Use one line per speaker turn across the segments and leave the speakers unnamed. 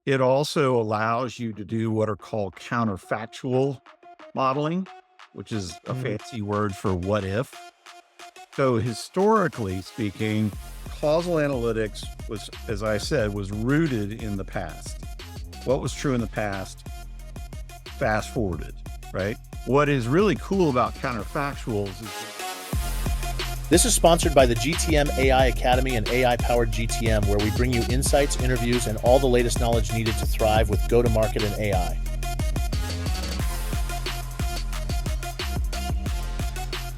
It also allows you to do what are called counterfactual modeling, which is a
Mm,
fancy word for what if. So historically speaking, causal analytics was, as I said, was rooted in the past. What was true in the past, fast forwarded, right? What is really cool about counterfactuals is
This is sponsored by the GTM AI Academy and AI powered GTM, where we bring you insights, interviews, and all the latest knowledge needed to thrive with go to market and AI.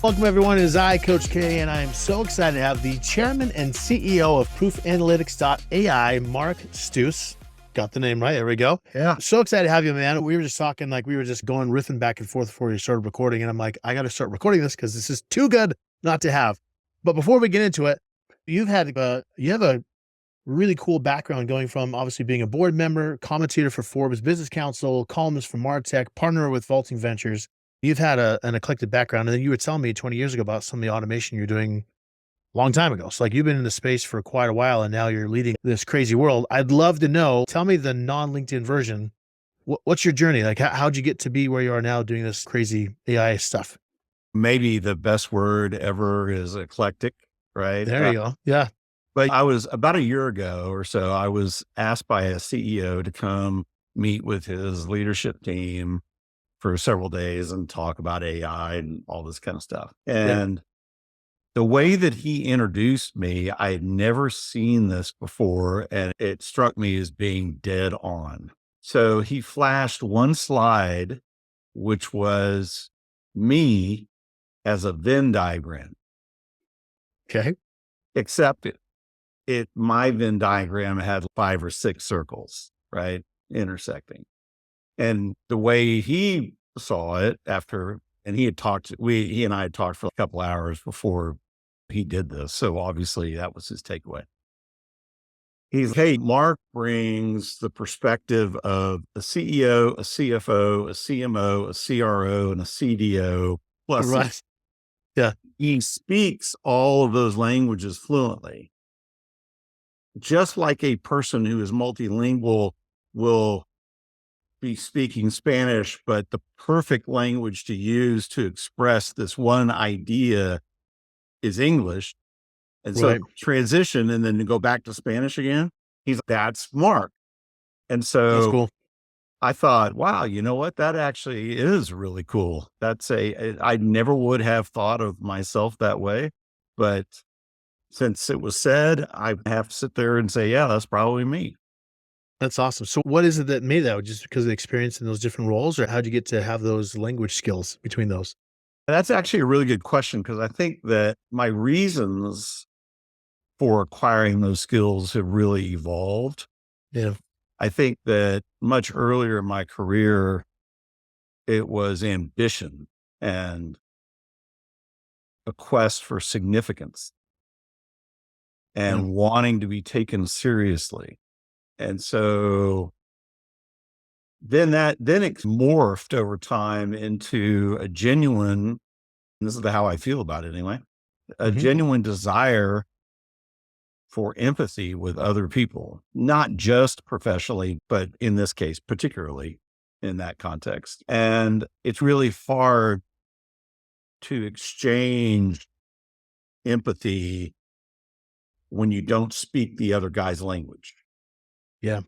Welcome, everyone. It is I, Coach K, and I am so excited to have the chairman and CEO of ProofAnalytics.ai, Mark Stouse. Got the name right. There we go.
yeah.
So excited to have you, man. We were just talking, we were just going riffing back and forth before we started recording. And I'm like, I got to start recording this because this is too good not to have. But before we get into it, you have a really cool background going from obviously being a board member, commentator for Forbes Business Council, columnist for MarTech, partner with Vaulting Ventures. You've had an eclectic background. And then you were telling me 20 years ago about some of the automation you're doing a long time ago. So you've been in the space for quite a while and now you're leading this crazy world. I'd love to know, tell me the non-LinkedIn version. What's your journey? How'd you get to be where you are now doing this crazy AI stuff?
Maybe the best word ever is eclectic, right?
There you go. Yeah.
But I was about a year ago or so, I was asked by a CEO to come meet with his leadership team for several days and talk about AI and all this kind of stuff.
Yeah.
And the way that he introduced me, I had never seen this before, and it struck me as being dead on. So he flashed one slide, which was me as a Venn diagram,
Okay.
except my Venn diagram had 5 or 6 circles, right? Intersecting. And the way he saw it and he and I had talked for a couple hours before he did this. So obviously that was his takeaway. Hey, Mark brings the perspective of a CEO, a CFO, a CMO, a CRO, and a CDO. Plus
Right. Yeah.
he speaks all of those languages fluently. Just like a person who is multilingual will be speaking Spanish, but the perfect language to use to express this one idea is English. And so
Right.
transition and then to go back to Spanish again, that's Mark. And
That's
so
cool.
I thought, wow, you know what? That actually is really cool. I never would have thought of myself that way, but since it was said, I have to sit there and say, yeah, that's probably me.
That's awesome. So what is it that made that? Just because of the experience in those different roles, or how'd you get to have those language skills between those?
That's actually a really good question because I think that my reasons for acquiring those skills have really evolved.
Yeah.
I think that much earlier in my career, it was ambition and a quest for significance
Yeah.
and wanting to be taken seriously. And so then it morphed over time into a genuine, and this is how I feel about it anyway, a
Mhm.
genuine desire for empathy with other people, not just professionally, but in this case, particularly in that context. And it's really hard to exchange empathy when you don't speak the other guy's language.
Yeah.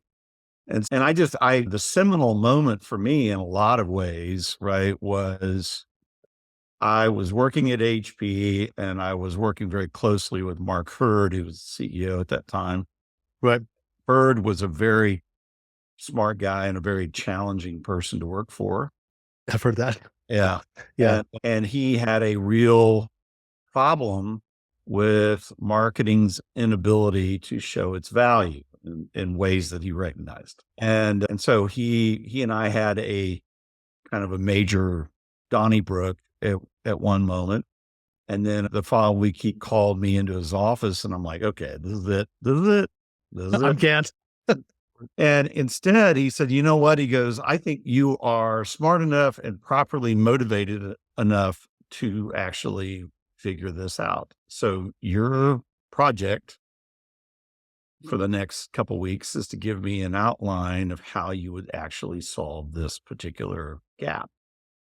And the seminal moment for me in a lot of ways, right, was I was working at HP and I was working very closely with Mark Hurd, who was the CEO at that time.
Right.
Hurd was a very smart guy and a very challenging person to work for.
I've heard that.
Yeah.
Yeah.
And he had a real problem with marketing's inability to show its value in ways that he recognized. And so he and I had a kind of a major Donnybrook at one moment. And then the following week, he called me into his office and I'm like, okay, this is it. This is it. This is
I
it.
can't.
And instead, he said, you know what? He goes, I think you are smart enough and properly motivated enough to actually figure this out. So your project for the next couple of weeks is to give me an outline of how you would actually solve this particular gap.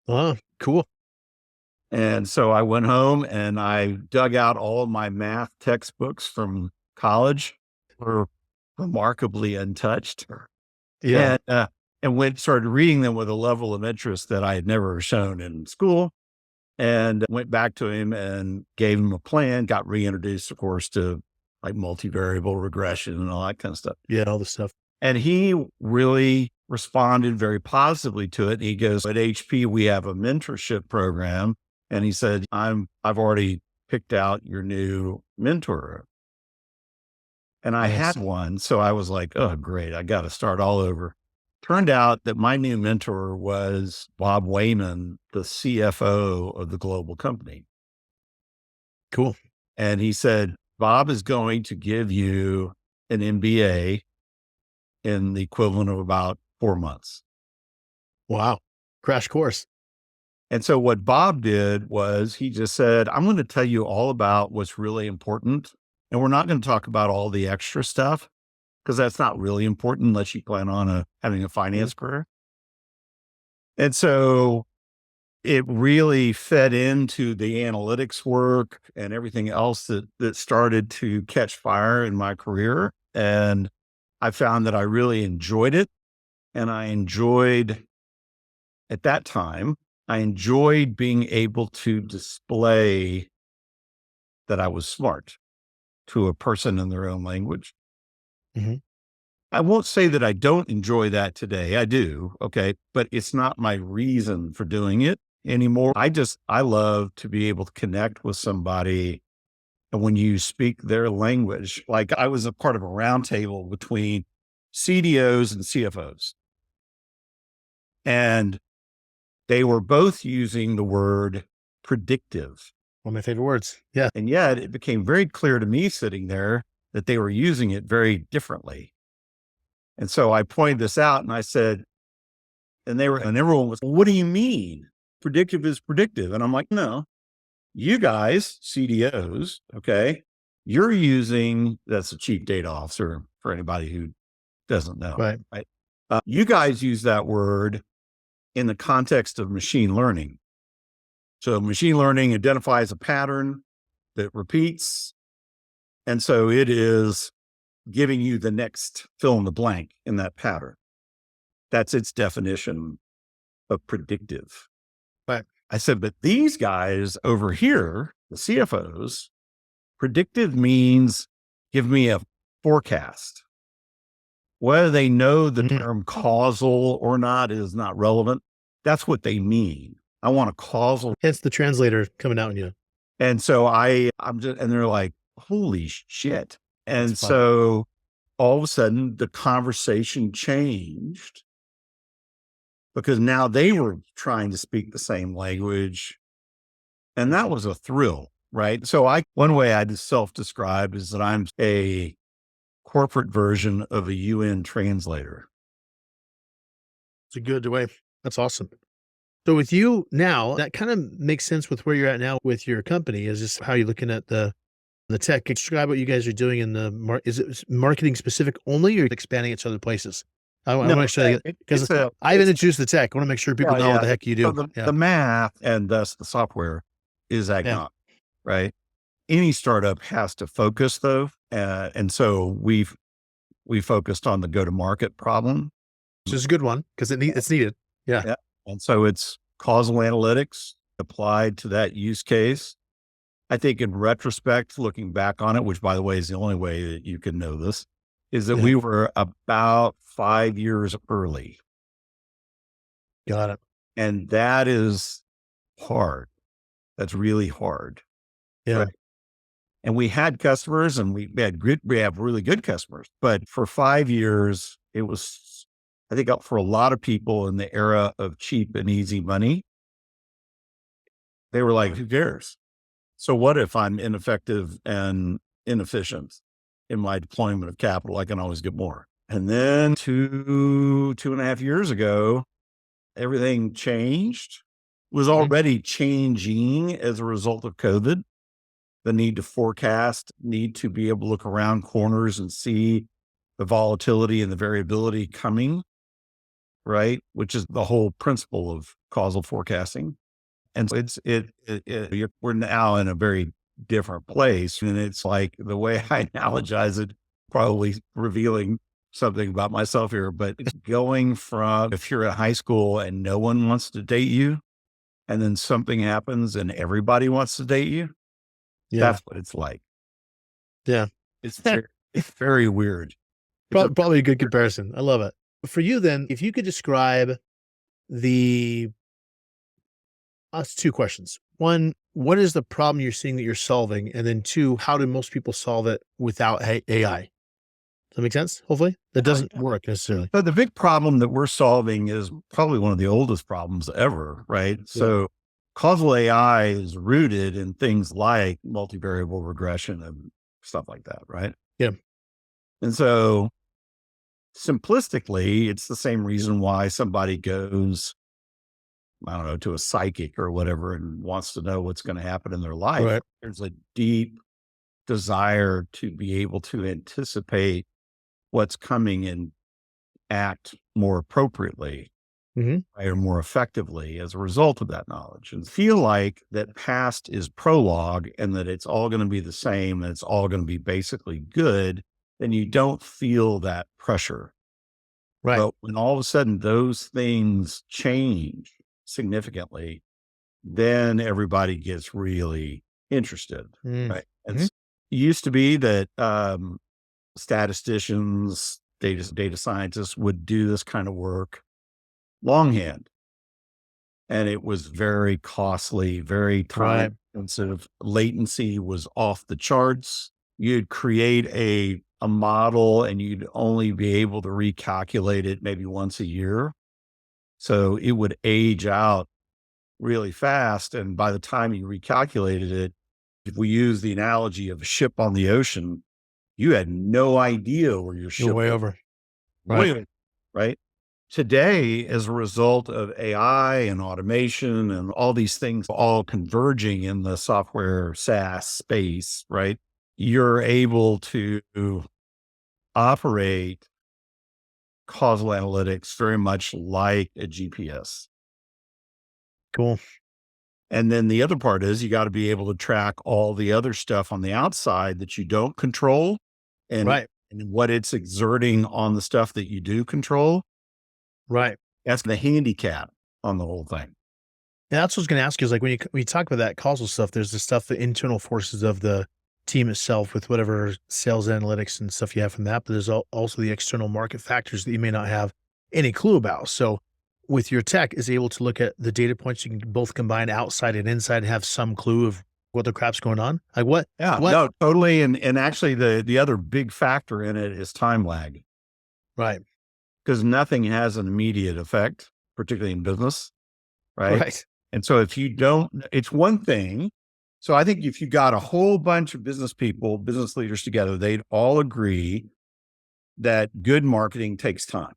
Oh, cool.
And so I went home and I dug out all of my math textbooks from college, were remarkably untouched,
Yeah.
and started reading them with a level of interest that I had never shown in school. And went back to him and gave him a plan, got reintroduced, of course, to like multivariable regression and all that kind of stuff.
Yeah. All the stuff.
And he really responded very positively to it. He goes, at HP, we have a mentorship program. And he said, I've already picked out your new mentor. And I
Nice.
had one. So I was like, oh, great. I got to start all over. Turned out that my new mentor was Bob Wayman, the CFO of the global company.
Cool.
And he said, Bob is going to give you an MBA in the equivalent of about 4 months.
Wow. Crash course.
And so what Bob did was he just said, I'm going to tell you all about what's really important. And we're not going to talk about all the extra stuff because that's not really important unless you plan on having a finance career. And so it really fed into the analytics work and everything else that started to catch fire in my career. And I found that I really enjoyed it. And at that time, I enjoyed being able to display that I was smart to a person in their own language.
Mhm.
I won't say that I don't enjoy that today. I do. Okay. But it's not my reason for doing it anymore. I love to be able to connect with somebody. And when you speak their language, like I was a part of a roundtable between CDOs and CFOs, and they were both using the word predictive.
One of my favorite words. Yeah.
And yet it became very clear to me sitting there that they were using it very differently. And so I pointed this out and I said, and everyone was, what do you mean? Predictive is predictive. And I'm like, no, you guys, CDOs, okay, that's a chief data officer for anybody who doesn't know,
Right.
right? You guys use that word in the context of machine learning. So machine learning identifies a pattern that repeats. And so it is giving you the next fill in the blank in that pattern. That's its definition of predictive.
Right.
I said, but these guys over here, the CFOs, predictive means give me a forecast. Whether they know the term causal or not is not relevant. That's what they mean. I want a causal.
Hence the translator coming out in you.
And so and they're like, holy shit. And so all of a sudden the conversation changed because now they were trying to speak the same language. And that was a thrill, right? So one way I self-describe is that I'm a corporate version of a UN translator.
It's a good way. That's awesome. So with you now, that kind of makes sense with where you're at now with your company, is just how you're looking at the tech. Describe what you guys are doing in is it marketing specific only, or expanding it to other places? I want to make sure, because I haven't introduced the tech. I want to make sure people know what the heck you do.
So the math and thus the software is agnostic, right? Any startup has to focus though. And so we focused on the go-to-market problem.
Which is a good one because it's needed. Yeah.
And so it's causal analytics applied to that use case. I think in retrospect, looking back on it, which by the way is the only way that you can know this, is that we were about 5 years early.
Got it.
And that is hard. That's really hard.
Yeah.
Right? And we had customers and we have really good customers, but for 5 years, it was, I think for a lot of people in the era of cheap and easy money, they were like, who cares? So what if I'm ineffective and inefficient in my deployment of capital? I can always get more. And then 2.5 years ago, everything changed. It was already changing as a result of COVID. the need to forecast, need to be able to look around corners and see the volatility and the variability coming, right? Which is the whole principle of causal forecasting. And so we're now in a very different place. And it's like the way I analogize it, probably revealing something about myself here, but it's going from if you're in high school and no one wants to date you, and then something happens and everybody wants to date you.
Yeah.
That's what it's like.
Yeah.
It's very weird.
Probably a good comparison. I love it. For you then, if you could describe us two questions. One, what is the problem you're seeing that you're solving? And then two, how do most people solve it without AI? Does that make sense? Hopefully that doesn't work necessarily.
But the big problem that we're solving is probably one of the oldest problems ever, right?
Yeah.
So causal AI is rooted in things like multivariable regression and stuff like that, right?
Yeah.
And so simplistically, it's the same reason why somebody goes, I don't know, to a psychic or whatever and wants to know what's going to happen in their life.
Right.
There's a deep desire to be able to anticipate what's coming and act more appropriately,
Mhm.
right, or more effectively as a result of that knowledge, and feel like that past is prologue and that it's all going to be the same and it's all going to be basically good, then you don't feel that pressure.
Right.
But when all of a sudden those things change significantly, then everybody gets really interested, right? And
Mhm.
it used to be that statisticians, data scientists would do this kind of work longhand, and it was very costly, very
Right.
time intensive. Latency was off the charts. You'd create a model and you'd only be able to recalculate it maybe once a year. So it would age out really fast. And by the time you recalculated it, if we use the analogy of a ship on the ocean, you had no idea where your
You're
ship
way
was.
over. Right.
Right. Today, as a result of AI and automation and all these things all converging in the software SaaS space, right? You're able to operate causal analytics very much like a GPS.
Cool.
And then the other part is you got to be able to track all the other stuff on the outside that you don't control and,
Right.
and what it's exerting on the stuff that you do control.
Right.
That's the handicap on the whole thing.
And that's what I was going to ask you is like when you talk about that causal stuff, there's the stuff, the internal forces of the team itself with whatever sales analytics and stuff you have from that. But there's also the external market factors that you may not have any clue about. So with your tech is able to look at the data points, you can both combine outside and inside and have some clue of what the crap's going on. Like what?
Yeah,
What?
no, totally. And actually the other big factor in it is time lag,
Right.
because nothing has an immediate effect, particularly in business. Right.
Right.
And so if you don't, it's one thing. So I think if you got a whole bunch of business people, business leaders together, they'd all agree that good marketing takes time.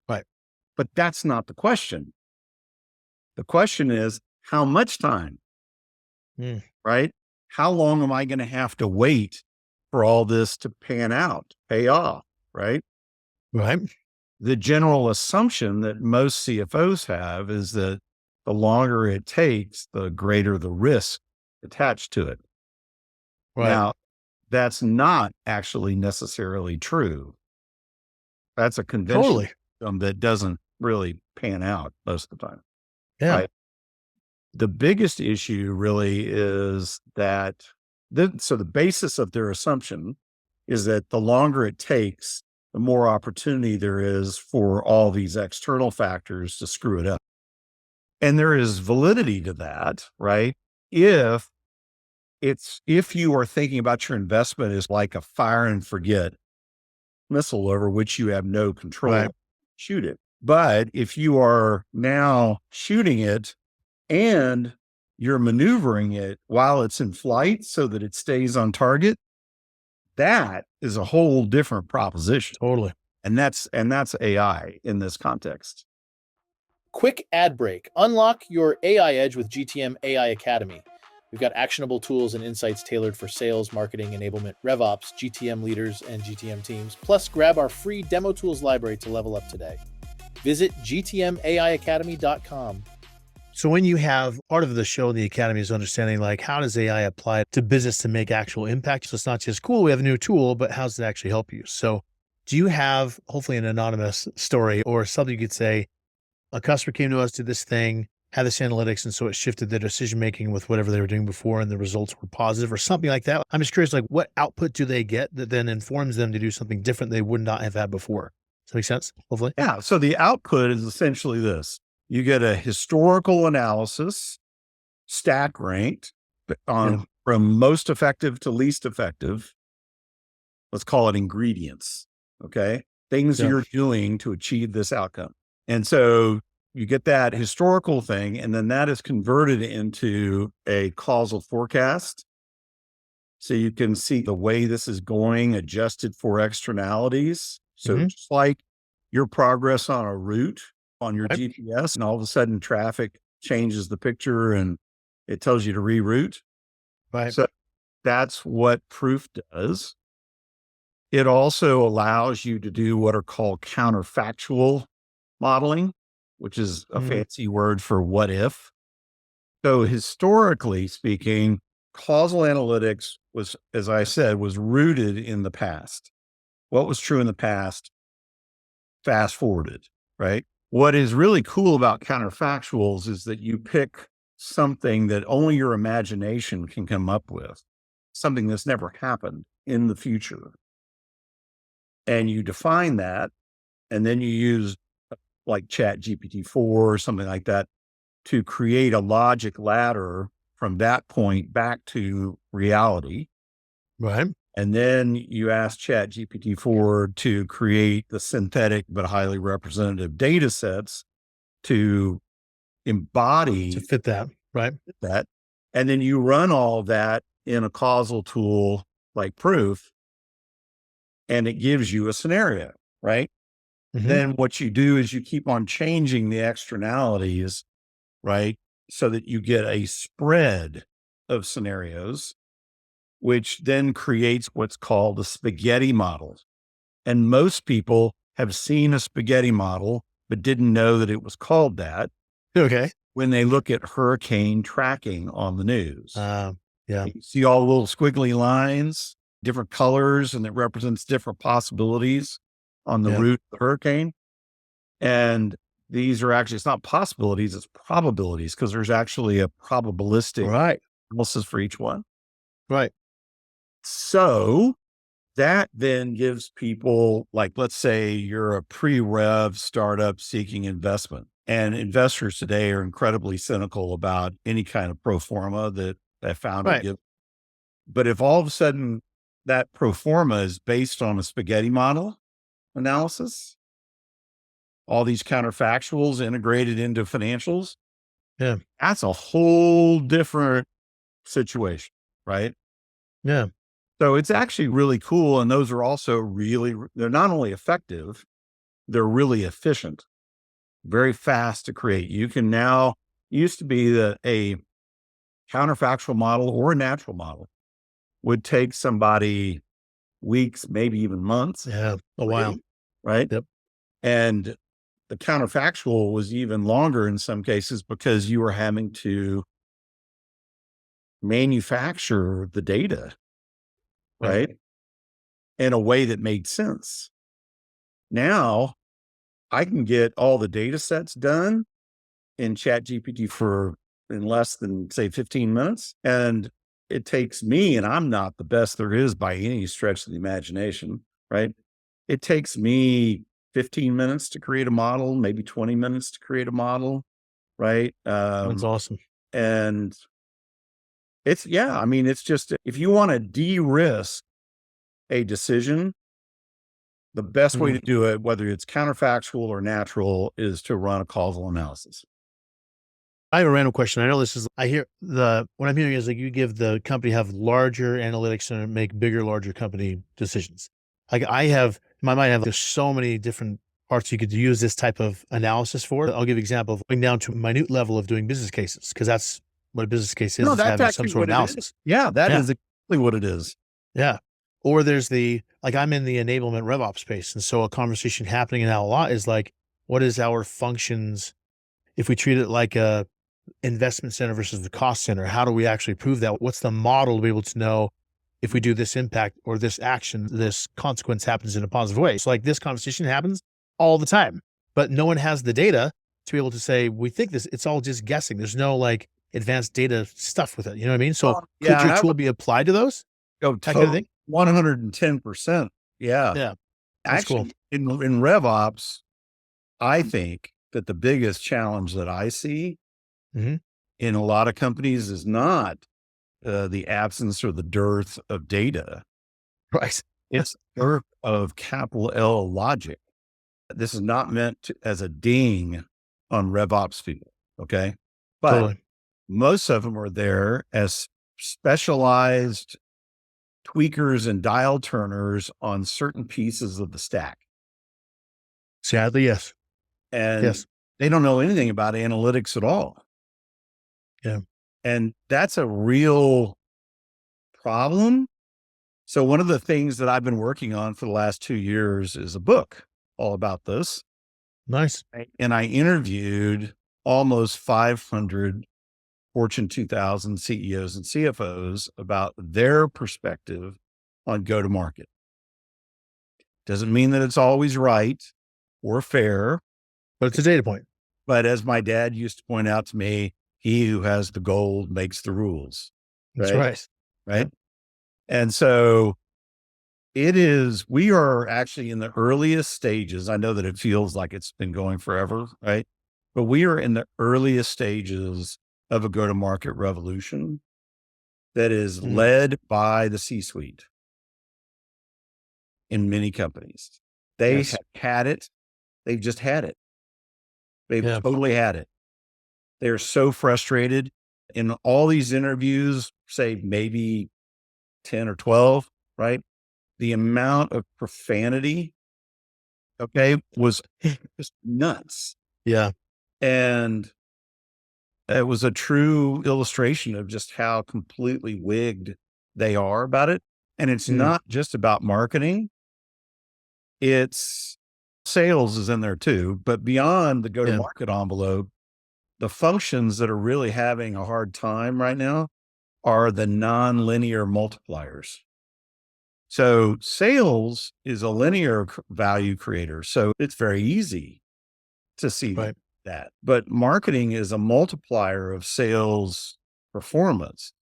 Right.
But that's not the question. The question is how much time,
Mm.
right? How long am I going to have to wait for all this to pan out, pay off, right?
Right.
The general assumption that most CFOs have is that the longer it takes, the greater the risk attached to it.
Right.
Now, that's not actually necessarily true. That's a convention
Totally.
that doesn't really pan out most of the time,
Yeah.
right? The biggest issue really is that so the basis of their assumption is that the longer it takes, the more opportunity there is for all these external factors to screw it up. And there is validity to that, right? If you are thinking about your investment as like a fire and forget missile over which you have no control,
Right.
shoot it. But if you are now shooting it and you're maneuvering it while it's in flight so that it stays on target, that is a whole different proposition.
Totally.
And that's AI in this context.
Quick ad break. Unlock your AI edge with GTM AI Academy. We've got actionable tools and insights tailored for sales, marketing, enablement, RevOps, GTM leaders, and GTM teams. Plus, grab our free demo tools library to level up today. Visit gtmaiacademy.com.
So when you have part of the show in the academy is understanding like how does AI apply to business to make actual impact? So it's not just cool, we have a new tool, but how does it actually help you? So do you have hopefully an anonymous story or something you could say, a customer came to us, did this thing, had this analytics, and so it shifted their decision making with whatever they were doing before, and the results were positive or something like that? I'm just curious, like what output do they get that then informs them to do something different they would not have had before? Does that make sense? Hopefully.
Yeah. So the output is essentially this. You get a historical analysis, stack ranked on from most effective to least effective. Let's call it ingredients. Okay. Things you're doing to achieve this outcome. And so you get that historical thing, and then that is converted into a causal forecast. So you can see the way this is going adjusted for externalities. So just like your progress on a route on your GPS, and all of a sudden traffic changes the picture and it tells you to reroute.
Right.
So that's what proof does. It also allows you to do what are called counterfactual modeling, which is a fancy word for what if. So historically speaking, causal analytics was, as I said, was rooted in the past. What was true in the past, fast forwarded, right? What is really cool about counterfactuals is that you pick something that only your imagination can come up with, something that's never happened in the future. And you define that, and then you use like Chat GPT-4 or something like that to create a logic ladder from that point back to reality.
Right.
And then you ask Chat GPT-4 to create the synthetic but highly representative data sets to embody
To fit that. Right.
that. And then you run all that in a causal tool like Proof, and it gives you a scenario, right? Then what you do is you keep on changing the externalities, right? So that you get a spread of scenarios, which then creates what's called a spaghetti model. And most people have seen a spaghetti model, but didn't know that it was called that.
Okay.
When they look at hurricane tracking on the news.
Yeah.
You see all the little squiggly lines, different colors, and it represents different possibilities on the route of the hurricane. And these are actually, it's not possibilities, it's probabilities, because there's actually a probabilistic analysis for each one.
Right.
So that then gives people, like, let's say you're a pre-rev startup seeking investment, and investors today are incredibly cynical about any kind of pro forma that a founder gives. But if all of a sudden that pro forma is based on a spaghetti model analysis, all these counterfactuals integrated into financials, that's a whole different situation, right?
Yeah.
So it's actually really cool. And those are also really, they're not only effective, they're really efficient, very fast to create. You can now, used to be that a counterfactual model or a natural model would take somebody weeks, maybe even months.
Yeah. A while.
Right.
Yep.
And the counterfactual was even longer in some cases because you were having to manufacture the data, right? In a way that made sense. Now I can get all the data sets done in Chat GPT in less than say 15 minutes. And it takes me, and I'm not the best there is by any stretch of the imagination, right? It takes me 15 minutes to create a model, maybe 20 minutes to create a model, right?
That's awesome.
And it's, I mean, it's just, if you want to de-risk a decision, the best way to do it, whether it's counterfactual or natural, is to run a causal analysis.
I have a random question. I know this is, what I'm hearing is like you give the company have larger analytics and make bigger, larger company decisions. Like in my mind, I have there's so many different parts you could use this type of analysis for. I'll give an example of going down to a minute level of doing business cases, because that's what a business case
No,
is
that's
having some
actually
sort of
what it is.
analysis.
Yeah, that
Yeah.
is exactly what it is.
Yeah. Or there's like I'm in the enablement RevOps space. And so a conversation happening now a lot is like, what is our functions? If we treat it like a investment center versus the cost center, how do we actually prove that? What's the model to be able to know if we do this impact or this action, this consequence happens in a positive way? So like this conversation happens all the time, but no one has the data to be able to say, we think this, it's all just guessing. There's no like advanced data stuff with it. You know what I mean? So could
Yeah,
your
and I
tool
would
be applied to those?
go
That kind of thing?
110%. Yeah.
Yeah. That's cool.
Actually, in RevOps, I think that the biggest challenge that I see
Mhm.
in a lot of companies is not the absence or the dearth of data.
Right.
It's dearth of capital L logic. This is not meant as a ding on RevOps people. Okay. But
Totally.
most of them are there as specialized tweakers and dial turners on certain pieces of the stack.
Sadly, yes.
And
Yes.
they don't know anything about analytics at all.
Yeah.
And that's a real problem. So one of the things that I've been working on for the last 2 years is a book all about this.
Nice.
And I interviewed almost 500 Fortune 2000 CEOs and CFOs about their perspective on go to market. Doesn't mean that it's always right or fair.
But it's a data point.
But as my dad used to point out to me, he who has the gold makes the rules.
That's
Right.
right.
Right. And so we are actually in the earliest stages. I know that it feels like it's been going forever. Right. But we are in the earliest stages of a go to market revolution that is
Mhm.
led by the C suite in many companies. They
Yes.
have had it. They've just had it. They've
Yeah.
totally had it. They're so frustrated in all these interviews, say maybe 10 or 12, right? The amount of profanity, okay, was just nuts.
Yeah.
And it was a true illustration of just how completely wigged they are about it. And it's
Mm.
not just about marketing. It's sales is in there too, but beyond the go to market envelope, the functions that are really having a hard time right now are the non-linear multipliers. So sales is a linear value creator. So it's very easy to see
Right.
that, but marketing is a multiplier of sales performance.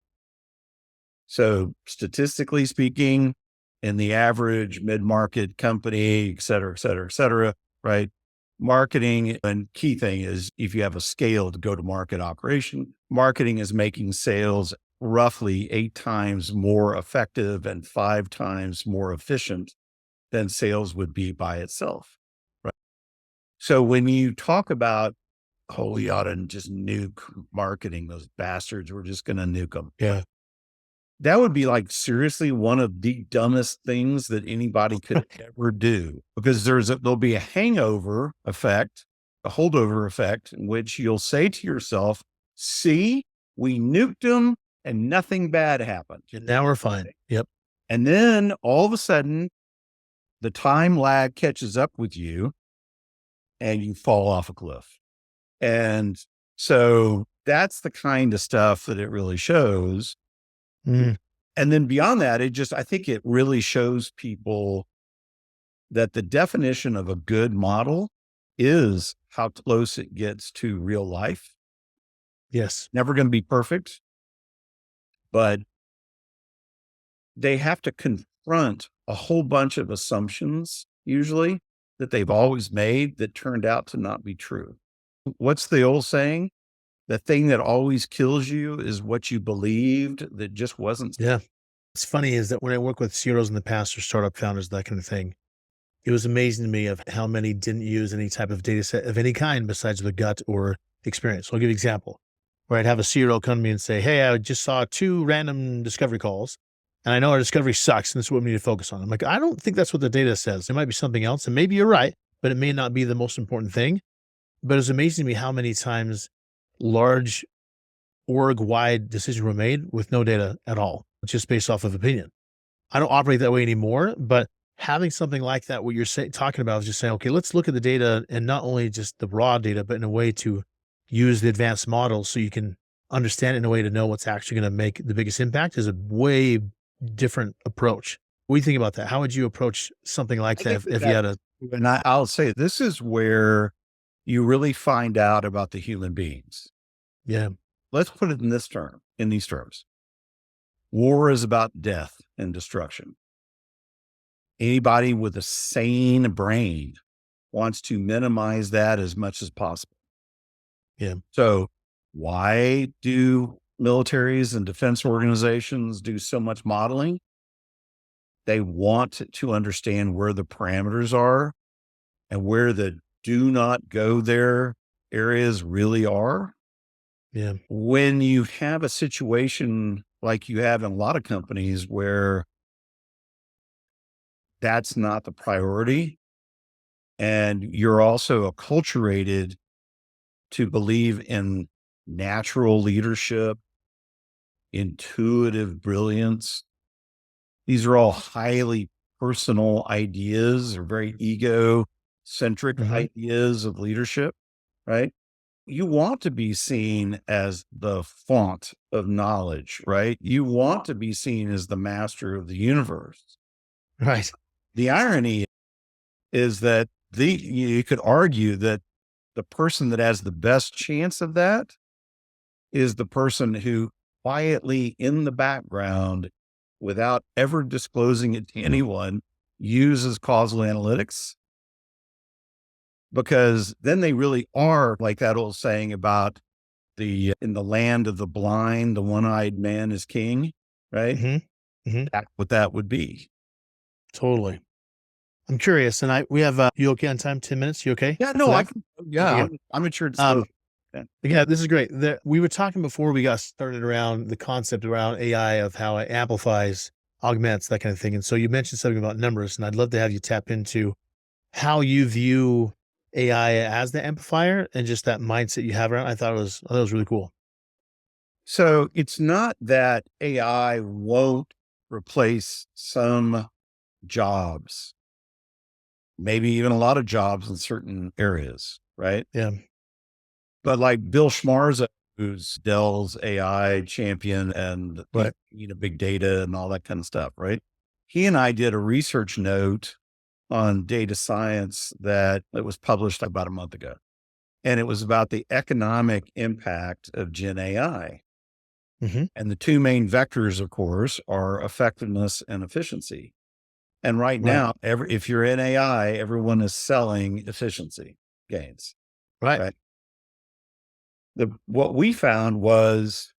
So statistically speaking, in the average mid-market company, et cetera, right? Marketing and key thing is if you have a scaled go-to-market operation, marketing is making sales roughly 8 times more effective and 5 times more efficient than sales would be by itself. Right. So when you talk about, oh, we ought to just nuke marketing, those bastards, we're just going to nuke them.
Yeah.
That would be like seriously one of the dumbest things that anybody could ever do, because there'll be a hangover effect, a holdover effect in which you'll say to yourself, see, we nuked them and nothing bad happened.
And now we're fine. Yep.
And then all of a sudden the time lag catches up with you and you fall off a cliff. And so that's the kind of stuff that it really shows.
Mm.
And then beyond that, I think it really shows people that the definition of a good model is how close it gets to real life.
Yes.
Never going to be perfect, but they have to confront a whole bunch of assumptions, usually that they've always made that turned out to not be true. What's the old saying? The thing that always kills you is what you believed that just wasn't.
Yeah. What's funny is that when I work with CEOs in the past or startup founders, that kind of thing, it was amazing to me of how many didn't use any type of data set of any kind besides the gut or experience. So I'll give you an example where I'd have a CEO come to me and say, hey, I just saw 2 random discovery calls and I know our discovery sucks and this is what we need to focus on. I'm like, I don't think that's what the data says. There might be something else and maybe you're right, but it may not be the most important thing. But it's amazing to me how many times large org-wide decisions were made with no data at all, just based off of opinion. I don't operate that way anymore, but having something like that, what you're talking about is just saying, okay, let's look at the data and not only just the raw data, but in a way to use the advanced models so you can understand it in a way to know what's actually going to make the biggest impact is a way different approach. What do you think about that? How would you approach something like
I
that
think
if you had a,
and I'll say this is where you really find out about the human beings.
yeah,
Let's put it in these terms. War is about death and destruction. Anybody with a sane brain wants to minimize that as much as possible.
yeah,
So why do militaries and defense organizations do so much modeling? They want to understand where the parameters are and where the do not go there areas really are.
yeah,
When you have a situation like you have in a lot of companies where that's not the priority, and you're also acculturated to believe in natural leadership, intuitive brilliance. These are all highly personal ideas or very ego-centric
hmm,
ideas of leadership, right? You want to be seen as the font of knowledge, right? You want to be seen as the master of the universe.
right,
The irony is that you could argue that the person that has the best chance of that is the person who quietly in the background, without ever disclosing it to anyone, uses causal analytics, because then they really are like that old saying about in the land of the blind, the one-eyed man is king, right?
hmm, hmm,
That's what that would be.
totally. I'm curious, and we have, you okay on time? 10 minutes? You okay
Yeah,
for
no,
that? Okay, good.
I'm mature
Um,
disclosure. Yeah.
yeah, this is great. We were talking before we got started around the concept around AI of how it amplifies, augments, that kind of thing. And so you mentioned something about numbers, and I'd love to have you tap into how you view AI as the amplifier and just that mindset you have around. I thought it was really cool.
So it's not that AI won't replace some jobs, maybe even a lot of jobs in certain areas, right?
Yeah.
But like Bill Schmarza, who's Dell's AI champion and
Right.
big data and all that kind of stuff, right? He and I did a research note on data science that it was published about a month ago. And it was about the economic impact of Gen AI.
Hmm.
And the two main vectors, of course, are effectiveness and efficiency. And right
Right.
now, if you're in AI, everyone is selling efficiency gains,
Right.
right? What we found was,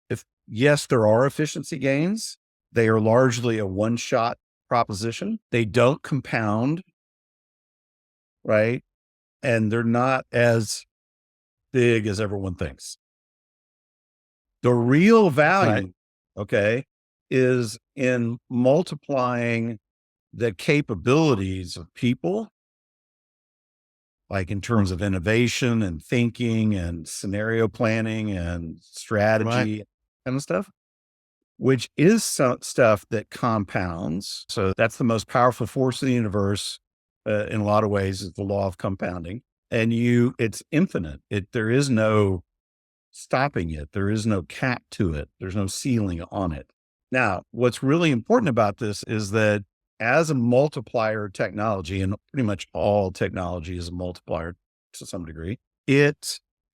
if yes, there are efficiency gains, they are largely a one-shot proposition. They don't compound, right? And they're not as big as everyone thinks. The real
Right.
value, okay, is in multiplying the capabilities of people, like in terms of innovation and thinking and scenario planning and
Right.
strategy kind of stuff, which is some stuff that compounds. So that's the most powerful force of the universe, in a lot of ways, is the law of compounding. And it's infinite. There is no stopping it. There is no cap to it. There's no ceiling on it. Now, what's really important about this is that as a multiplier technology, and pretty much all technology is a multiplier to some degree,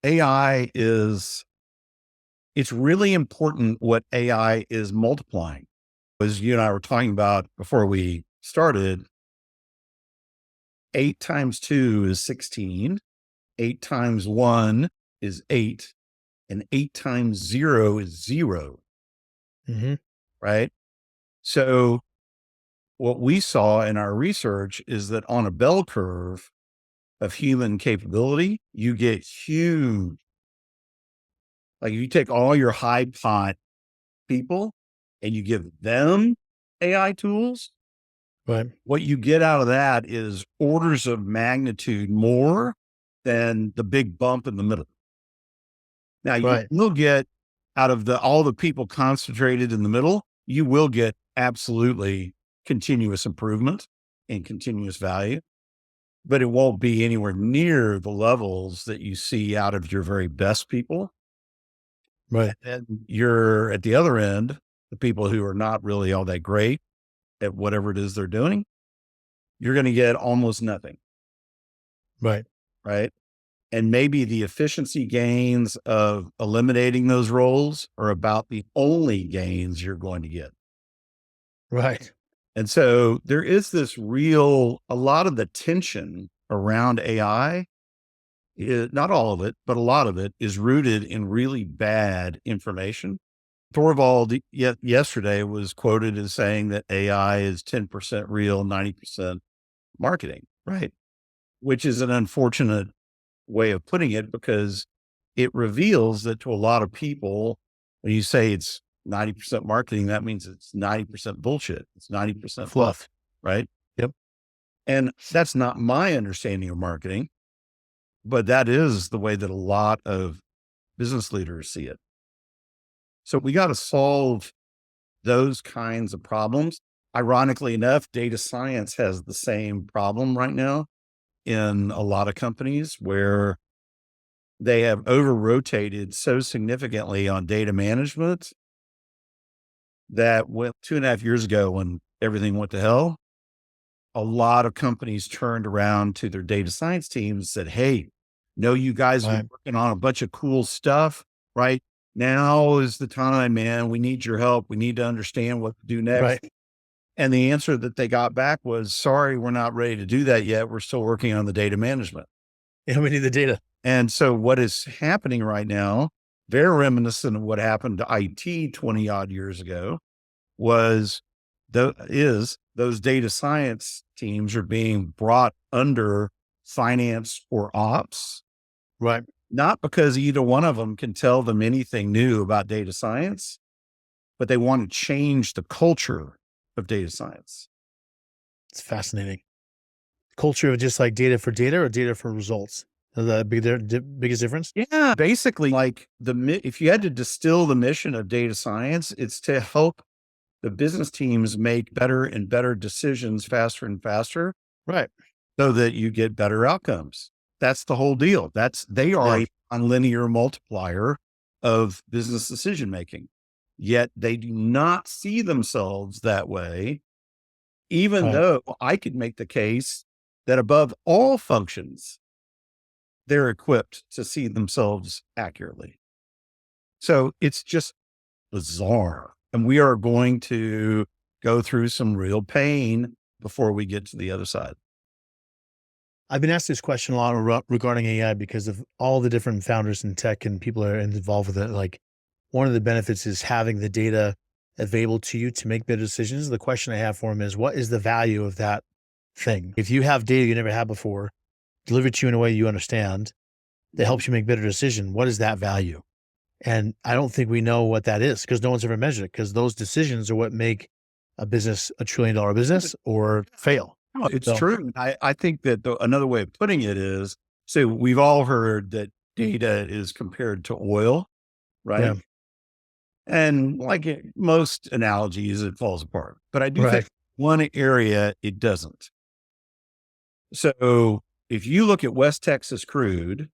AI it's really important what AI is multiplying. As you and I were talking about before we started, 8 times 2 is 16, 8 times 1 is 8, and 8 times 0 is 0,
Hmm.
right? So what we saw in our research is that on a bell curve of human capability, you get huge. Like if you take all your high pot people and you give them AI tools,
Right.
what you get out of that is orders of magnitude more than the big bump in the middle. Now you
Right.
will get out of all the people concentrated in the middle, you will get absolutely continuous improvement and continuous value, but it won't be anywhere near the levels that you see out of your very best people.
Right.
And you're at the other end, the people who are not really all that great at whatever it is they're doing, you're going to get almost nothing.
Right.
Right. And maybe the efficiency gains of eliminating those roles are about the only gains you're going to get.
Right.
And so there is a lot of the tension around AI, not all of it, but a lot of it is rooted in really bad information. Thorvald yesterday was quoted as saying that AI is 10% real, 90% marketing, right? Which is an unfortunate way of putting it, because it reveals that to a lot of people, when you say it's 90% marketing, that means it's 90% bullshit. It's 90% fluff,
Fluff.
right?
Yep.
And that's not my understanding of marketing, but that is the way that a lot of business leaders see it. So we got to solve those kinds of problems. Ironically enough, data science has the same problem right now in a lot of companies, where they have over rotated so significantly on data management that 2.5 years ago, when everything went to hell, a lot of companies turned around to their data science teams and said, "Hey, no, you guys are
Right.
working on a bunch of cool stuff, right? Now is the time, man. We need your help. We need to understand what to do next."
Right.
And the answer that they got back was, "Sorry, we're not ready to do that yet. We're still working on the data management."
Yeah, we need the data.
And so what is happening right now, very reminiscent of what happened to IT 20 odd years ago, was those data science teams are being brought under finance or ops,
Right.
not because either one of them can tell them anything new about data science, but they want to change the culture of data science.
It's fascinating. Culture of just like data for data or data for results. Is that the biggest difference?
Yeah, basically, like if you had to distill the mission of data science, it's to help the business teams make better and better decisions faster and faster,
Right.
so that you get better outcomes. That's the whole deal. They are
Yeah.
a nonlinear multiplier of business decision making. Yet they do not see themselves that way, even
Right.
though I could make the case that above all functions, they're equipped to see themselves accurately. So it's just bizarre. And we are going to go through some real pain before we get to the other side.
I've been asked this question a lot regarding AI because of all the different founders in tech and people that are involved with it. Like, one of the benefits is having the data available to you to make better decisions. The question I have for him is, what is the value of that thing? If you have data you never had before, delivered to you in a way you understand, that helps you make better decision, what is that value? And I don't think we know what that is, because no one's ever measured it, because those decisions are what make a business a $1 trillion business or fail.
No, it's
So,
true. I think that another way of putting it is, so we've all heard that data is compared to oil, right?
yeah,
And like most analogies, it falls apart. But I do think
right.
one area it doesn't. So if you look at West Texas crude,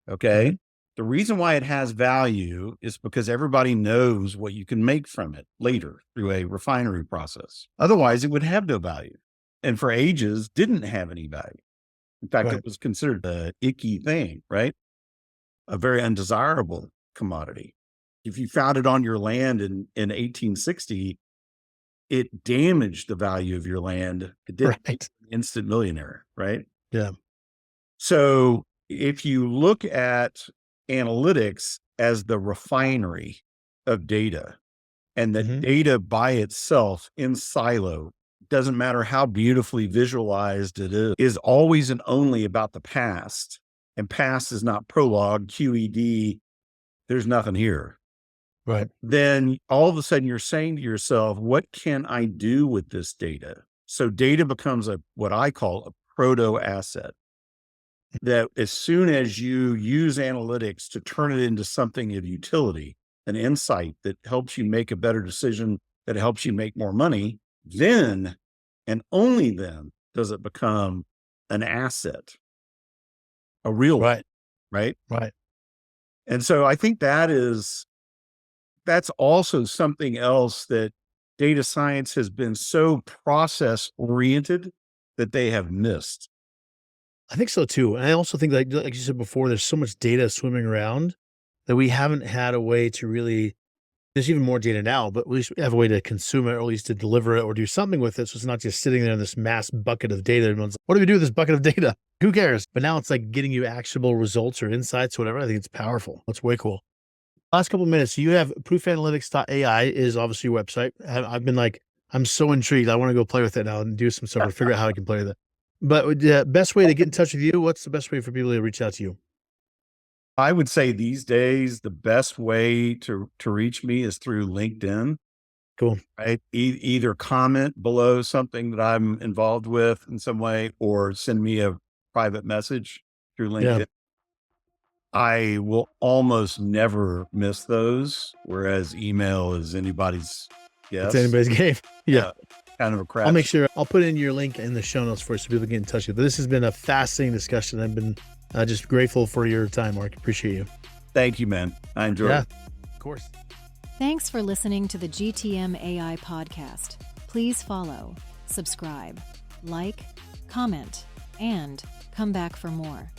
Mhm.
okay, the reason why it has value is because everybody knows what you can make from it later through a refinery process. Otherwise, it would have no value. And for ages, didn't have any value. In fact,
Right.
it was considered a icky thing, right? A very undesirable commodity. If you found it on your land in 1860, it damaged the value of your land. It didn't make
Right.
you an instant millionaire, right?
Yeah.
So if you look at analytics as the refinery of data, and the
Mhm.
data by itself in silo, doesn't matter how beautifully visualized it is always and only about the past. And past is not prologue, QED, there's nothing here.
Right.
Then all of a sudden you're saying to yourself, what can I do with this data? So data becomes what I call a proto asset. that as soon as you use analytics to turn it into something of utility, an insight that helps you make a better decision, that helps you make more money, then and only then does it become an asset, a real one,
Right.
right?
Right.
And so I think that's also something else that data science has been so process oriented that they have missed.
I think so too. And I also think like you said before, there's so much data swimming around that we haven't had a way to really, there's even more data now, but at least we have a way to consume it or at least to deliver it or do something with it. So it's not just sitting there in this mass bucket of data. Everyone's like, what do we do with this bucket of data? Who cares? But now it's like getting you actionable results or insights, or whatever. I think it's powerful. That's way cool. Last couple of minutes. So you have proofanalytics.ai is obviously your website. I've been like, I'm so intrigued. I want to go play with it now and do some stuff or figure out how I can play with it. But the best way to get in touch with you, what's the best way for people to reach out to you?
I would say these days, the best way to reach me is through LinkedIn,
Cool.
right? Either comment below something that I'm involved with in some way, or send me a private message through LinkedIn.
Yeah.
I will almost never miss those, whereas email is anybody's
It's
guess.
anybody's game. Yeah.
Kind of a crap.
I'll make sure I'll put in your link in the show notes for you so people get in touch with you. But this has been a fascinating discussion. I've been just grateful for your time, Mark. Appreciate you.
Thank you, man. I enjoyed it.
Of course.
Thanks for listening to the GTM AI podcast. Please follow, subscribe, like, comment, and come back for more.